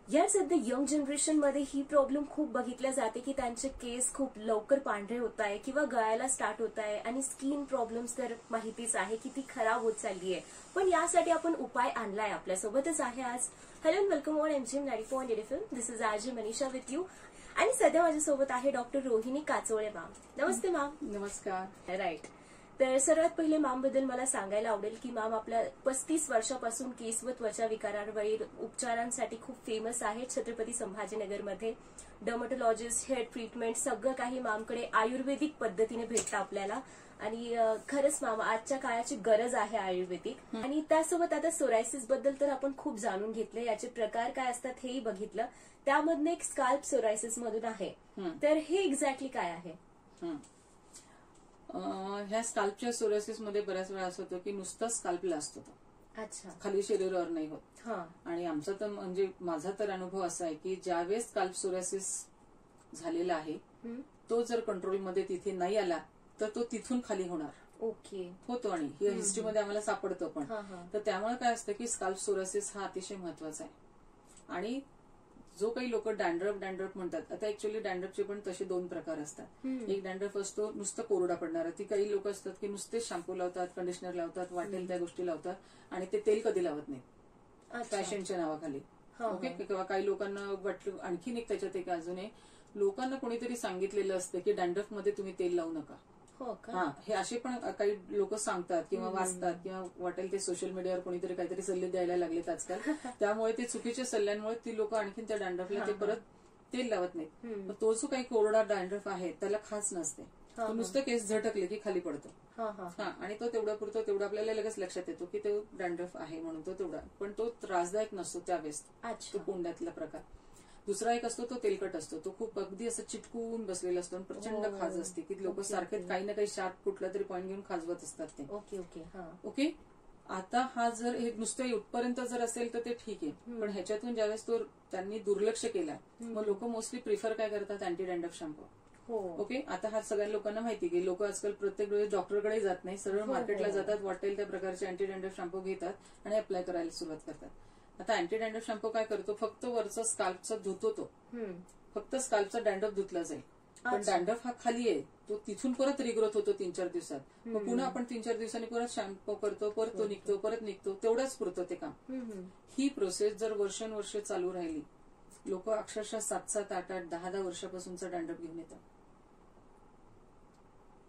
यार सध्या young generation मध्ये ही प्रॉब्लेम खूप बघितल्या जाते की त्यांचे केस खूप लवकर पांढरे होत आहे किंवा गळायला स्टार्ट होत आहे आणि स्किन प्रॉब्लेम्स तर माहितीच आहे की ती खराब होत चालली आहे. पण यासाठी आपण उपाय आणलाय. आपल्यासोबतच आहे आज. Hello and welcome on MGM 90.8 FM. This is RJ Manisha with you. आणि सध्या माझ्यासोबत आहे डॉक्टर रोहिणी काचोळे मॅम. नमस्ते मॅम. नमस्कार. राईट. तर सर्वात पहिले मॅम बद्दल मला सांगायला आवडेल की मॅम आपल्या 35 वर्षापासून केस व त्वचा विकारांवरील उपचारांसाठी खूप फेमस आहे. छत्रपती संभाजीनगरमध्ये डर्मॅटोलॉजिस्ट, हेअर ट्रीटमेंट सगळं काही मॅमकडे आयुर्वेदिक पद्धतीने भेटतं आपल्याला. आणि खरंच मॅम आजच्या काळाची गरज आहे आयुर्वेदिक. आणि त्यासोबत आता सोरायसिस बद्दल तर आपण खूप जाणून घेतले. याचे प्रकार काय असतात हेही बघितलं. त्यामधनं एक स्काल्प सोरायसिस मधून आहे. तर हे एक्झॅक्टली काय आहे? ह्या स्काल्पच्या सोरायसिस मध्ये बऱ्याच वेळा असं होतं की नुसतं स्काल्पला असतो तो. अच्छा. खाली शरीरावर नाही होत. आणि आमचा तर म्हणजे माझा तर अनुभव असा आहे की ज्यावेळेस स्काल्प सोरायसिस झालेला आहे तो जर कंट्रोलमध्ये तिथे नाही आला तर तो तिथून खाली होणार. ओके. होतो आणि ही हिस्ट्रीमध्ये आम्हाला सापडतं पण. तर त्यामुळे काय असतं की स्काल्प सोरायसिस हा अतिशय महत्वाचा आहे. आणि जो काही लोक डॅन्ड्रफ म्हणतात, आता ऍक्च्युअली डॅन्ड्रफचे पण तसे दोन प्रकार असतात. एक डॅन्ड्रफ असतो नुसतं कोरडा पडणारा. ती काही लोक असतात की नुसते शॅम्पू लावतात, कंडिशनर लावतात, वाटेल त्या गोष्टी लावतात आणि ते तेल कधी लावत नाही फॅशनच्या नावाखाली. ओके. किंवा काही लोकांना वाटलं आणखीन एक त्याच्यात एक अजून लोकांना कोणीतरी सांगितलेलं असतं की डॅन्ड्रफ मध्ये तुम्ही तेल लावू नका. हे असे पण काही लोक सांगतात किंवा वाचतात किंवा वाटेल ते सोशल मीडियावर कोणीतरी काहीतरी सल्ले द्यायला लागलेत आजकाल. त्यामुळे ते चुकीच्या सल्ल्यांमुळे ती लोक आणखीन त्या डॅन्ड्रफला ते परत तेल लावत नाहीत. तो जो काही कोरडा डॅन्ड्रफ आहे त्याला खास नसते. तो नुसतं केस झटकले की खाली पडतो. आणि तो तेवढा पुरतो तेवढा आपल्याला लगेच लक्षात येतो की तो डॅन्ड्रफ आहे म्हणून तो तेवढा. पण तो त्रासदायक नसतो त्यावेळेस तो कोंड्यातला प्रकार. दुसरा एक असतो तो तेलकट असतो. तो खूप अगदी असं चिटकून बसलेला असतो आणि प्रचंड खाज असते की लोक सारखे काही ना काही शार्प कुठला तरी पॉईंट घेऊन खाजवत असतात ते. ओके. आता हा जर हे नुसतं इथपर्यंत जर असेल तर ते ठीक आहे. पण ह्याच्यातून ज्यावेळेस तो त्यांनी दुर्लक्ष केला मग लोक मोस्टली प्रिफर काय करतात अँटी डॅन्ड्रफ शॅम्पू. ओके. आता हा सगळ्या लोकांना माहिती की लोक आजकाल प्रत्येक वेळेस डॉक्टरकडे जात नाही, सरळ मार्केटला जातात, वाटेल त्या प्रकारचे अँटी डॅन्ड्रफ शॅम्पू घेतात आणि अप्लाय करायला सुरुवात करतात. आता अँटी डॅन्ड्रफ शॅम्पू काय करतो, फक्त वरचा स्काल्पचा धुतो तो. फक्त स्काल्पचा डॅन्ड्रफ धुतला जाईल. पण डॅन्ड्रफ हा खाली आहे, तो तिथून परत रिग्रोथ होतो 3-4 दिवसात. मग पुन्हा आपण 3-4 दिवसांनी परत शॅम्पू करतो, परत तो निघतो, परत निघतो. तेवढंच पुरतं ते काम. ही प्रोसेस जर वर्षानुवर्ष चालू राहिली, लोक अक्षरशः 7-7, 8-8, 10-10 वर्षापासूनचा डॅन्ड्रफ घेऊन येतात.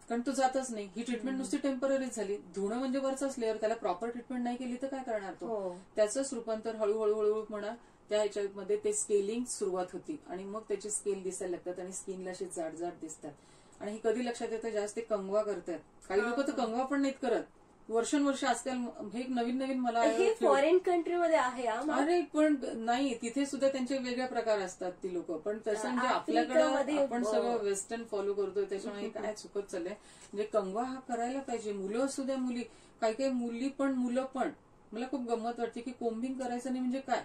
कारण तो जातच नाही. ही ट्रीटमेंट नुसती टेम्पररी झाली. धुणं म्हणजे वरचाच लेअर, त्याला प्रॉपर ट्रीटमेंट नाही केली तर काय करणार तो. त्याचंच रूपांतर हळूहळू म्हणा त्या ह्याच्यामध्ये ते स्केलिंग सुरुवात होती आणि मग त्याचे स्केल दिसायला लागतात आणि स्किनला असे जाड जाड दिसतात. आणि ही कधी लक्षात येतं, जास्त ते कंगवा करतात. काही लोक तर कंगवा पण नाहीत करत वर्षानुवर्ष. आजकाल हे नवीन मला फॉरेन कंट्रीमध्ये आहे. अरे पण नाही, तिथे सुद्धा त्यांचे वेगळ्या प्रकार असतात ती लोक. पण तसं म्हणजे आपल्याकडे आपण सगळं वेस्टर्न फॉलो करतोय त्याच्यामुळे काय चुकत चाललंय. म्हणजे कंगवा हा करायला पाहिजे. मुलं असू द्या मुली, काही काही मुली पण मुलं पण. मला खूप गंमत वाटते की कोम्बिंग करायचं नाही म्हणजे काय.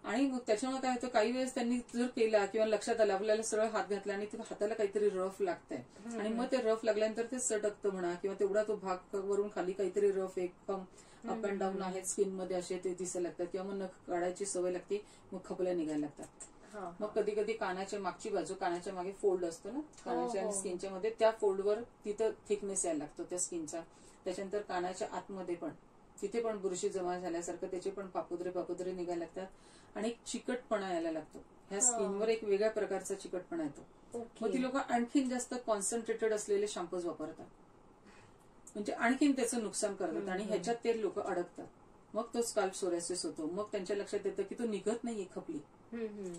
आणि मग त्याच्यामुळे काय होतं, काही वेळेस त्यांनी जर केला किंवा लक्षात आलं आपल्याला सरळ हात घातला आणि हाताला काहीतरी रफ लागतंय आणि मग ते रफ लागल्यानंतर ते सटकतं म्हणा किंवा तेवढा तो भाग वरून खाली काहीतरी रफ एक अप अँड डाऊन आहेत स्किन मध्ये असे ते दिसायला लागतात किंवा मग नख काढायची सवय लागते, मग खपल्या निघायला लागतात. मग कधी कधी कानाच्या मागची बाजू, कानाच्या मागे फोल्ड असतो ना कानाच्या आणि स्किनच्या मध्ये, त्या फोल्डवर तिथं थिकनेस यायला लागतो त्या स्किनचा. त्याच्यानंतर कानाच्या आतमध्ये पण तिथे पण बुरशी जमा झाल्यासारखं त्याचे पण पापुद्रे निघायला लागतात आणि चिकटपणा यायला लागतो. ह्या स्किनवर एक वेगळ्या प्रकारचा चिकटपणा येतो. मग ती लोक आणखीन जास्त कॉन्सन्ट्रेटेड असलेले शॅम्पूज वापरतात, म्हणजे आणखीन त्याचं नुकसान करतात आणि ह्याच्यात ते लोक अडकतात. मग तो स्काल्प सोरायसिस होतो. मग त्यांच्या लक्षात येतं की तो निघत नाहीये खपली.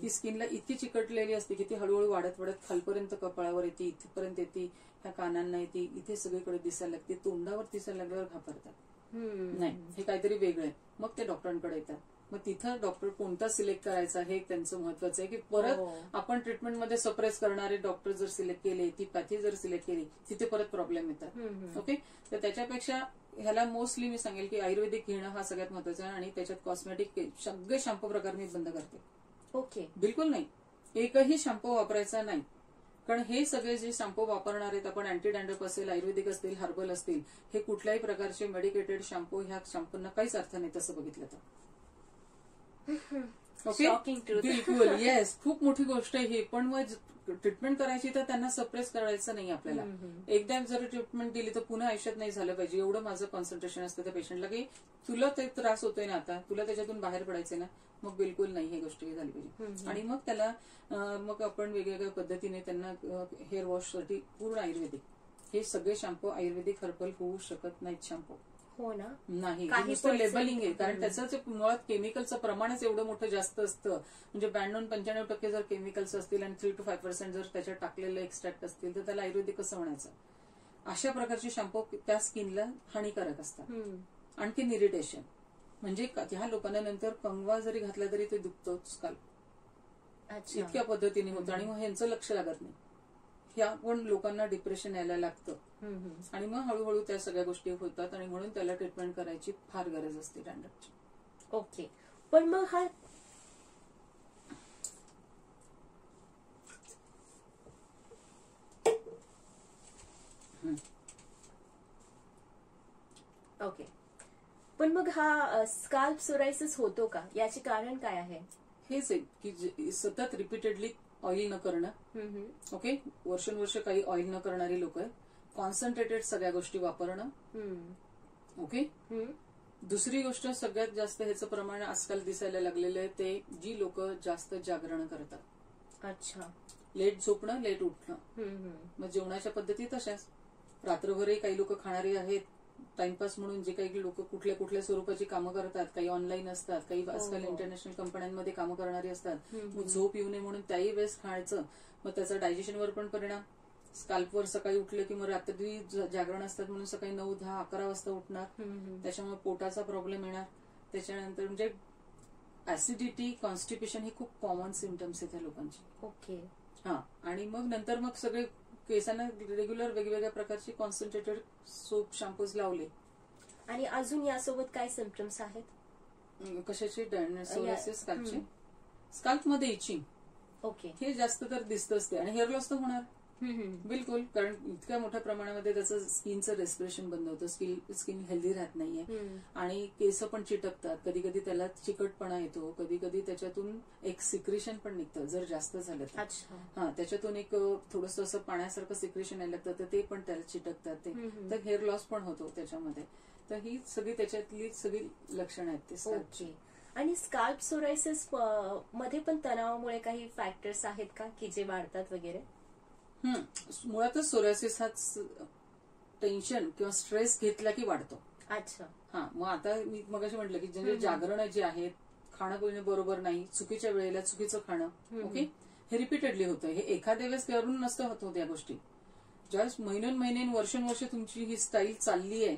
ती स्किनला इतकी चिकटलेली असते की ती हळूहळू वाढत खालपर्यंत कपाळावर येते, इथपर्यंत येते, ह्या कानांना येते, इथे सगळीकडे दिसायला लागते. तोंडावर दिसायला लागल्यावर घाबरतात, नाही हे काहीतरी वेगळं आहे. मग ते डॉक्टरांकडे येतात. मग तिथं डॉक्टर कोणता सिलेक्ट करायचा हे त्यांचं महत्वाचं आहे की परत आपण ट्रीटमेंटमध्ये सप्रेस करणारे डॉक्टर जर सिलेक्ट केले, ती पॅथी जर सिलेक्ट केली, तिथे परत प्रॉब्लेम येतात. ओके. तर त्याच्यापेक्षा ह्याला मोस्टली मी सांगेल की आयुर्वेदिक घेणं हा सगळ्यात महत्वाचा आहे. आणि त्याच्यात कॉस्मेटिक सगळे शॅम्पू प्रकार मी बंद करते. ओके. बिलकुल नाही, एकही शॅम्पू वापरायचा नाही. कारण हे सगळे जे शॅम्पू वापरणार आहेत आपण, अँटी डॅन्ड्रफ असेल, आयुर्वेदिक असतील, हर्बल असतील, हे कुठल्याही प्रकारचे मेडिकेटेड शॅम्पू, ह्या शॅम्पूंना काहीच अर्थ नाही तसं बघितलं तर. ओके, बिलकुल येस, खूप मोठी गोष्ट आहे ही. पण मग ट्रीटमेंट करायची तर त्यांना सप्रेस करायचं नाही आपल्याला. एकदा जर ट्रीटमेंट दिली तर पुन्हा आयुष्यात नाही झालं पाहिजे, एवढं माझं कॉन्सन्ट्रेशन असतं त्या पेशंटला की तुला ते त्रास होतोय ना आता, तुला त्याच्यातून बाहेर पडायचंय ना, मग बिलकुल नाही ही गोष्ट झाली पाहिजे. आणि मग त्याला मग आपण वेगवेगळ्या पद्धतीने त्यांना हेअर वॉशसाठी पूर्ण आयुर्वेदिक, हे सगळे शॅम्पू आयुर्वेदिक हर्बल होऊ शकत नाहीत शॅम्पू. हो ना, नाही, नुसतं लेबलिंग आहे. कारण त्याचं मुळात केमिकलचं प्रमाणच एवढं मोठं जास्त असतं. म्हणजे 92-95% जर केमिकल्स असतील आणि 3 to 5% जर त्याच्यात टाकलेलं एक्स्ट्रॅक्ट असतील तर त्याला आयुर्वेदिक कसं म्हणायचं. अशा प्रकारचे शॅम्पू त्या स्किनला हानिकारक असतात. आणखी इरिटेशन, म्हणजे ह्या लोकांना नंतर कंगवा जरी घातला तरी ते दुखतोच काल, इतक्या पद्धतीने होतं. आणि मग ह्यांचं लक्ष लागत नाही, ह्या पण लोकांना डिप्रेशन यायला लागतं. आणि मग हळूहळू त्या सगळ्या गोष्टी होतात आणि म्हणून त्याला ट्रीटमेंट करायची फार गरज असते डॅन्ड्रफची. ओके, पण मग हा ओके, पण मग हा स्काल्प सोरायसिस होतो का, याचे कारण काय आहे? हेच आहे की सतत रिपीटेडली ऑइल न करणं. ओके, वर्षानुवर्ष काही ऑइल न करणारी लोक आहे. कॉन्सन्ट्रेटेड सगळ्या गोष्टी वापरणं. ओके, दुसरी गोष्ट सगळ्यात जास्त ह्याचं प्रमाण आजकाल दिसायला लागलेलं आहे ते जी लोक जास्त जागरण करतात. अच्छा, लेट झोपणं, लेट उठणं. मग जेवणाच्या पद्धती तशाच, रात्रभरही काही लोक खाणारी आहेत. टाइमपास म्हणून जे काही लोक कुठल्या कुठल्या स्वरूपाची कामं करतात, काही ऑनलाईन असतात, काही आजकाल इंटरनॅशनल कंपन्यांमध्ये कामं करणारी असतात. मग झोप येऊ नये म्हणून त्याही वेळेस खायचं. मग त्याचा डायजेशनवर पण परिणाम. स्काल्पवर सकाळी उठलं की मग रात्री जागरण असतात म्हणून सकाळी 9, 10, 11 वाजता उठणार. त्याच्यामुळे पोटाचा प्रॉब्लेम येणार. त्याच्यानंतर म्हणजे ऍसिडिटी, कॉन्स्टिपेशन ही खूप कॉमन सिम्टम्स आहेत त्या लोकांची. ओके, हा. आणि मग नंतर मग सगळे केसांना रेग्युलर वेगवेगळ्या प्रकारचे कॉन्सन्ट्रेटेड सोप, शॅम्पूज लावले. आणि अजून यासोबत काय सिम्पटम्स आहेत? कशाचे? सोरायसिस स्काल्पचे. स्काल्पमध्ये इचिंग, ओके, हे जास्त तर दिसतच ते. आणि हेअर लॉस तर होणार बिलकुल, कारण इतक्या मोठ्या प्रमाणामध्ये त्याचं स्किनचं रेस्पिरेशन बंद होतं, स्किन हेल्दी राहत नाहीये. आणि केस पण चिटकतात, कधी कधी त्याला चिकटपणा येतो, कधी कधी त्याच्यातून एक सिक्रेशन पण निघतं जर जास्त झालं तर. हा, त्याच्यातून एक थोडंसं असं पाण्यासारखं सिक्रेशन यायला लागतं, तर ते पण त्याला चिटकतात ते. तर हेअर लॉस पण होतो त्याच्यामध्ये. तर ही सगळी त्याच्यातली सगळी लक्षणं आहेत ते स्काल्पची. आणि स्काल्प सोरायसिस मध्ये पण तणावामुळे काही फॅक्टर्स आहेत का की जे वाढतात वगैरे? मुळातच सोरायसिस हाच टेन्शन किंवा स्ट्रेस घेतला की वाढतो. अच्छा, हा. मग आता मी मगाशी म्हटलं की जे जागरण जे आहेत, खाणं पिणं बरोबर नाही, चुकीच्या वेळेला चुकीचं खाणं, ओके, हे रिपीटेडली होतं. हे एखाद्या वेळेस करून नसतं होत या गोष्टी. ज्यावेळेस महिने वर्षानुवर्ष तुमची ही स्टाईल चालली आहे,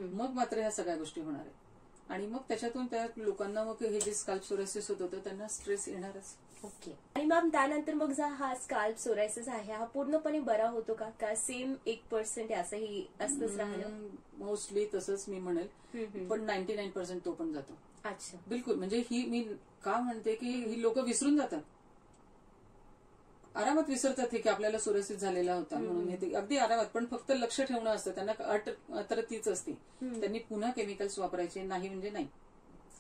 मग मात्र ह्या सगळ्या गोष्टी होणार आहेत. आणि मग त्याच्यातून त्या लोकांना मग हे जे स्काल्प सोरायसिस होत होतं त्यांना स्ट्रेस येणारच. ओके, आणि मॅम त्यानंतर मग हा स्काल्प सोरायसिस आहे हा पूर्णपणे बरा होतो का सेम 1% असंही असतंच राहणं? मोस्टली तसंच मी म्हणेल, पण 99% तो पण जातो. अच्छा, बिलकुल. म्हणजे ही मी का म्हणते की ही लोक विसरून जातात, आरामात विसरतात हे की आपल्याला सोरायसिस झालेला होता म्हणून. हे अगदी आरामात, पण फक्त लक्ष ठेवणं असतं त्यांना. अट तर तीच असते, त्यांनी पुन्हा केमिकल्स वापरायचे नाही म्हणजे नाही.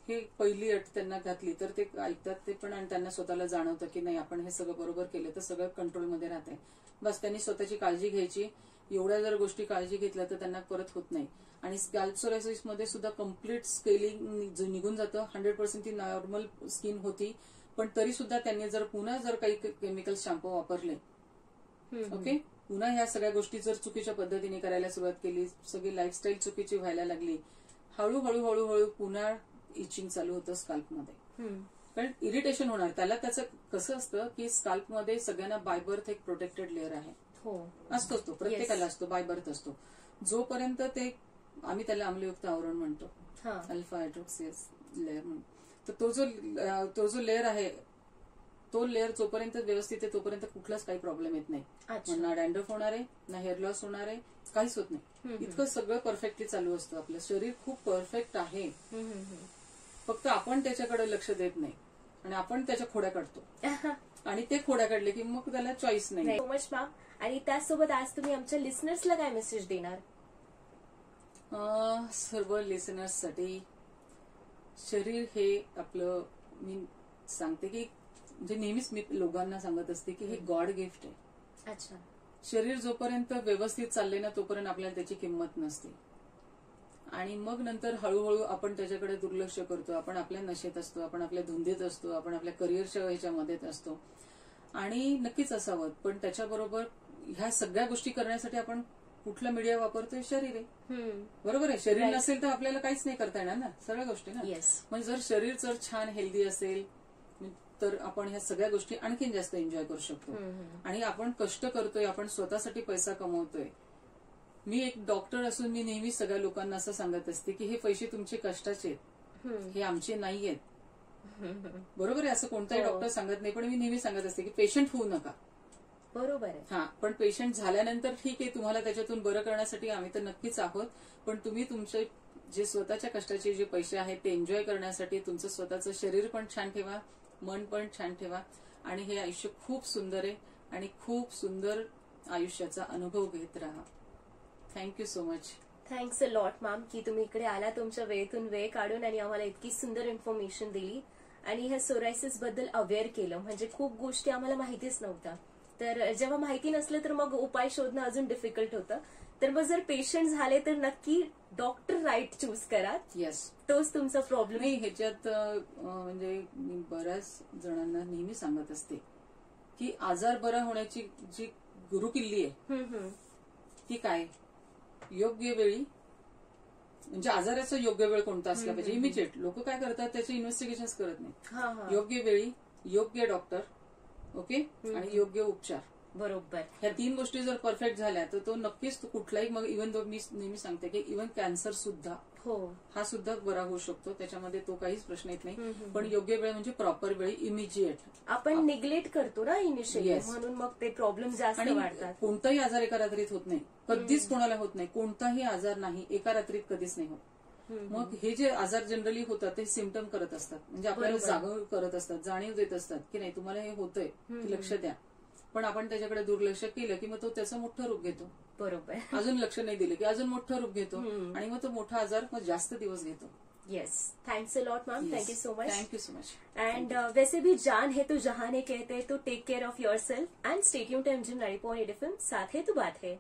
हे पहिली अट त्यांना घातली तर ते ऐकतात ते पण. आणि त्यांना स्वतःला जाणवतं की नाही, आपण हे सगळं बरोबर केलं तर सगळं कंट्रोलमध्ये राहतंय. बस त्यांनी स्वतःची काळजी घ्यायची. एवढ्या जर गोष्टी काळजी घेतल्या तर त्यांना परत होत नाही. आणि स्कॅल्प सोरायसिस मध्ये सुद्धा कम्प्लीट स्केलिंग निघून जातं. 100% ती नॉर्मल स्किन होती, पण तरी सुद्धा त्यांनी जर पुन्हा जर काही केमिकल शॅम्पू वापरले, ओके, पुन्हा ह्या सगळ्या गोष्टी जर चुकीच्या पद्धतीने करायला सुरुवात केली, सगळी लाईफस्टाईल चुकीची व्हायला लागली, हळूहळू पुन्हा इचिंग चालू होतं स्काल्पमध्ये. कारण इरिटेशन होणार त्याला. त्याचं कसं असतं की स्काल्पमध्ये सगळ्यांना बाय बर्थ एक प्रोटेक्टेड लेअर आहे, असतोच तो, प्रत्येकाला असतो, बाय बर्थ असतो. जोपर्यंत ते आम्ही त्याला आम्लयुक्त आवरण म्हणतो, अल्फा हायड्रोक्सिस लेअर म्हणून. तर तो जो लेअर आहे, तो लेअर जोपर्यंत व्यवस्थित आहे तोपर्यंत कुठलाच काही प्रॉब्लेम येत नाही. ना डॅन्ड्रफ होणार आहे, ना हेअर लॉस होणार आहे, काहीच होत नाही. इतकं सगळं परफेक्टली चालू असतं. आपलं शरीर खूप परफेक्ट आहे, फक्त आपण त्याच्याकडे लक्ष देत नाही आणि आपण त्याच्या खोड्या काढतो. आणि ते खोड्या काढले की मग त्याला चॉईस नाही. So much ma'am. आणि त्याचसोबत आज तुम्ही आमच्या लिसनर्सला काय मेसेज देणार? सर्व लिसनर्ससाठी शरीर हे आपलं सांगते की म्हणजे नेहमीच मी लोकांना सांगत असते की हे गॉड गिफ्ट आहे. अच्छा. शरीर जोपर्यंत व्यवस्थित चालले ना तोपर्यंत आपल्याला त्याची किंमत नसते. आणि मग नंतर हळूहळू आपण त्याच्याकडे दुर्लक्ष करतो. आपण आपल्या नशेत असतो, आपण आपल्या धुंदीत असतो, आपण आपल्या करिअरच्या ह्याच्यामध्ये असतो. आणि नक्कीच असावं, पण त्याच्याबरोबर ह्या सगळ्या गोष्टी करण्यासाठी आपण कुठला मीडिया वापरतोय? शरीर आहे. बरोबर आहे. शरीर नसेल तर आपल्याला काहीच नाही करता येणार ना, सगळ्या गोष्टी ना. म्हणजे जर शरीर जर छान हेल्दी असेल तर आपण ह्या सगळ्या गोष्टी आणखीन जास्त एन्जॉय करू शकतो. आणि आपण कष्ट करतोय, आपण स्वतःसाठी पैसा कमवतोय. मी एक डॉक्टर असून मी नेहमी सगळ्या लोकांना असं सांगत असते की हे पैसे तुमचे कष्टाचे आहेत, हे आमचे नाही आहेत. बरोबर आहे. असं कोणताही डॉक्टर सांगत नाही, पण मी नेहमी सांगत असते की पेशंट होऊ नका. बरोबर आहे. हा, पण पेशंट झाल्यानंतर ठीक आहे, तुम्हाला त्याच्यातून बरं करण्यासाठी आम्ही तर नक्कीच आहोत. पण तुम्ही तुमचे जे स्वतःच्या कष्टाचे जे पैसे आहेत ते एन्जॉय करण्यासाठी तुमचं स्वतःचं शरीर पण छान ठेवा, मन पण छान ठेवा. आणि हे आयुष्य खूप सुंदर आहे आणि खूप सुंदर आयुष्याचा अनुभव घेत राहा. Thank you so much. Thanks a lot ma'am की तुम्ही इकडे आला, तुमच्या वेळेतून वेळ काढून आणि आम्हाला इतकी सुंदर इन्फॉर्मेशन दिली आणि ह्या सोरायसिस बद्दल अवेअर केलं. म्हणजे खूप गोष्टी आम्हाला माहितीच नव्हत्या. तर जेव्हा माहिती नसलं तर मग उपाय शोधणं अजून डिफिकल्ट होतं. तर मग जर पेशंट झाले तर नक्की डॉक्टर राईट चूज करा. येस, तोच तुमचा प्रॉब्लेम नाही. ह्याच्यात म्हणजे मी बऱ्याच जणांना नेहमी सांगत असते की आजार बरा होण्याची जी गुरुकिल्ली आहे ती काय? योग्य वेळी, म्हणजे आजाराचा योग्य वेळ कोणता असला पाहिजे. इमिजिएट लोक काय करतात, त्याचे इन्व्हेस्टिगेशन करत नाही. योग्य वेळी, योग्य डॉक्टर, ओके, आणि योग्य उपचार. बरोबर. ह्या 3 गोष्टी जर परफेक्ट झाल्या तर तो नक्कीच कुठलाही, मग इव्हन दो मी नेहमी सांगते की इव्हन कॅन्सर सुद्धा हा सुद्धा बरा होऊ शकतो. त्याच्यामध्ये तो काहीच प्रश्न येत नाही. पण योग्य वेळ म्हणजे प्रॉपर वेळी, इमिजिएट. आपण निग्लेक्ट करतो ना इनिशियली, म्हणून मग ते प्रॉब्लेम जास्त वाढतात. कोणताही आजार एका रात्रीत होत नाही, कधीच कोणाला होत नाही. कोणताही आजार नाही एका रात्रीत कधीच नाही होत. मग हे जे आजार जनरली होतात ते सिम्पटम करत असतात, म्हणजे आपल्याला जागरूक करत असतात, जाणीव देत असतात की नाही तुम्हाला हे होतंय, लक्ष द्या. पण आपण त्याच्याकडे दुर्लक्ष केलं की मग तो त्याचं मोठं रूप घेतो. बरोबर. अजून लक्ष नाही दिलं की अजून मोठं रूप घेतो आणि मग तो मोठा आजार मग जास्त दिवस घेतो. Yes, thanks a lot ma'am. Thank you so much. Thank you so much. End वैसे भी जान है तो जहान है कहते हैं, तो take care of your self and stay tuned to MGM 90.8 FM. साथ है तो बात है.